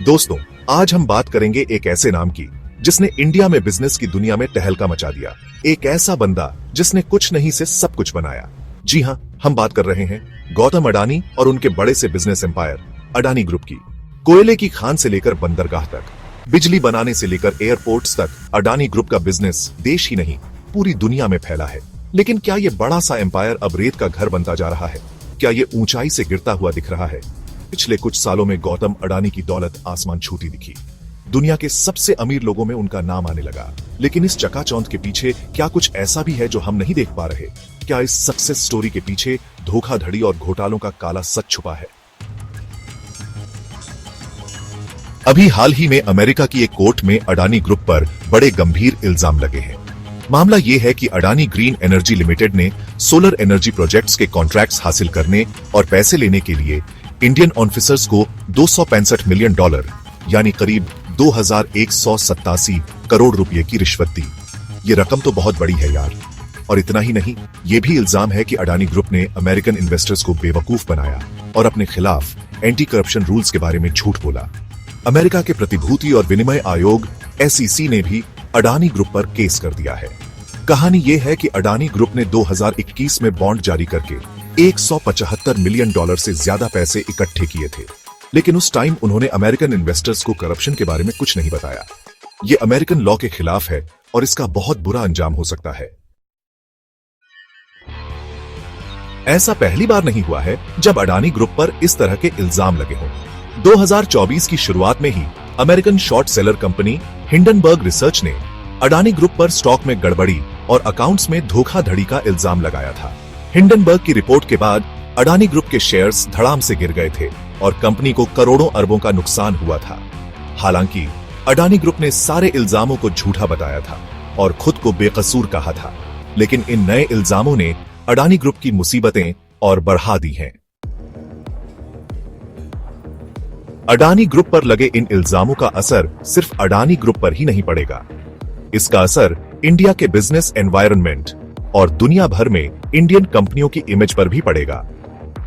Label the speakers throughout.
Speaker 1: दोस्तों, आज हम बात करेंगे एक ऐसे नाम की जिसने इंडिया में बिजनेस की दुनिया में तहलका मचा दिया। एक ऐसा बंदा जिसने कुछ नहीं से सब कुछ बनाया। जी हाँ, हम बात कर रहे हैं गौतम अडानी और उनके बड़े से बिजनेस एम्पायर अडानी ग्रुप की। कोयले की खान से लेकर बंदरगाह तक, बिजली बनाने से लेकर एयरपोर्ट्स तक अडानी ग्रुप का बिजनेस देश ही नहीं पूरी दुनिया में फैला है। लेकिन क्या ये बड़ा सा एम्पायर अब रेत का घर बनता जा रहा है? क्या ये ऊंचाई से गिरता हुआ दिख रहा है? पिछले कुछ सालों में गौतम अडानी की दौलत आसमान छूती दिखी। दुनिया के सबसे अमीर लोगों में उनका नाम आने लगा। लेकिन इस चकाचौंध के पीछे क्या कुछ ऐसा भी है जो हम नहीं देख पा रहे? क्या इस सक्सेस स्टोरी के पीछे धोखाधड़ी और घोटालों का काला सच छुपा है? अभी हाल ही में अमेरिका की एक कोर्ट में अडानी ग्रुप पर बड़े गंभीर इल्जाम लगे हैं। मामला यह है कि अडानी ग्रीन एनर्जी लिमिटेड ने सोलर एनर्जी प्रोजेक्ट्स के कॉन्ट्रैक्ट्स हासिल करने और पैसे लेने के लिए इंडियन ऑफिसर्स को $265 मिलियन यानी करीब 2187 करोड़ रुपए की रिश्वत दी। ये रकम तो बहुत बड़ी है यार। और इतना ही नहीं, ये भी इल्जाम है कि अडानी ग्रुप ने अमेरिकन इन्वेस्टर्स को बेवकूफ बनाया और अपने खिलाफ एंटी करप्शन रूल्स के बारे में झूठ बोला। अमेरिका के प्रतिभूति और विनिमय आयोग SEC ने भी अडानी ग्रुप पर केस कर दिया है। कहानी यह है कि अडानी ग्रुप ने 2021 में बॉन्ड जारी करके $175 मिलियन से ज्यादा पैसे इकट्ठे किए थे। लेकिन उस टाइम उन्होंने अमेरिकन इन्वेस्टर्स को करप्शन के बारे में कुछ नहीं बताया। ये अमेरिकन लॉ के खिलाफ है और इसका बहुत बुरा अंजाम हो सकता है। ऐसा पहली बार नहीं हुआ है जब अडानी ग्रुप पर इस तरह के इल्जाम लगे हों। 2024 की शुरुआत में ही American short seller company Hindenburg Research ने अडानी ग्रुप पर स्टॉक में गड़बड़ी और अकाउंट्स में धोखाधड़ी का इल्जाम लगाया था। हिंडनबर्ग की रिपोर्ट के बाद अडानी ग्रुप के शेयर्स धड़ाम से गिर गए थे और कंपनी को करोड़ों अरबों का नुकसान हुआ था। हालांकि अडानी ग्रुप ने सारे इल्जामों को झूठा बताया था और खुद को बेकसूर कहा था। लेकिन इन नए इल्जामों ने अडानी ग्रुप की मुसीबतें और बढ़ा दी हैं। अडानी ग्रुप पर लगे इन इल्जामों का असर सिर्फ अडानी ग्रुप पर ही नहीं पड़ेगा। इसका असर इंडिया के बिजनेस एनवायरनमेंट और दुनिया भर में इंडियन कंपनियों की इमेज पर भी पड़ेगा।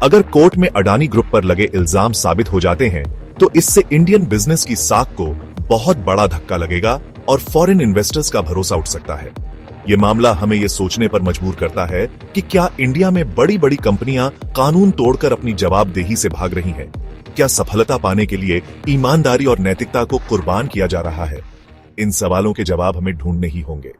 Speaker 1: अगर कोर्ट में अडानी ग्रुप पर लगे इल्जाम साबित हो जाते हैं तो इससे इंडियन बिजनेस की साख को बहुत बड़ा धक्का लगेगा और फॉरेन इन्वेस्टर्स का भरोसा उठ सकता है। ये मामला हमें ये सोचने पर मजबूर करता है कि क्या इंडिया में बड़ी बड़ी कंपनियां कानून तोड़कर अपनी जवाबदेही से भाग रही हैं? क्या सफलता पाने के लिए ईमानदारी और नैतिकता को कुर्बान किया जा रहा है? इन सवालों के जवाब हमें ढूंढने ही होंगे।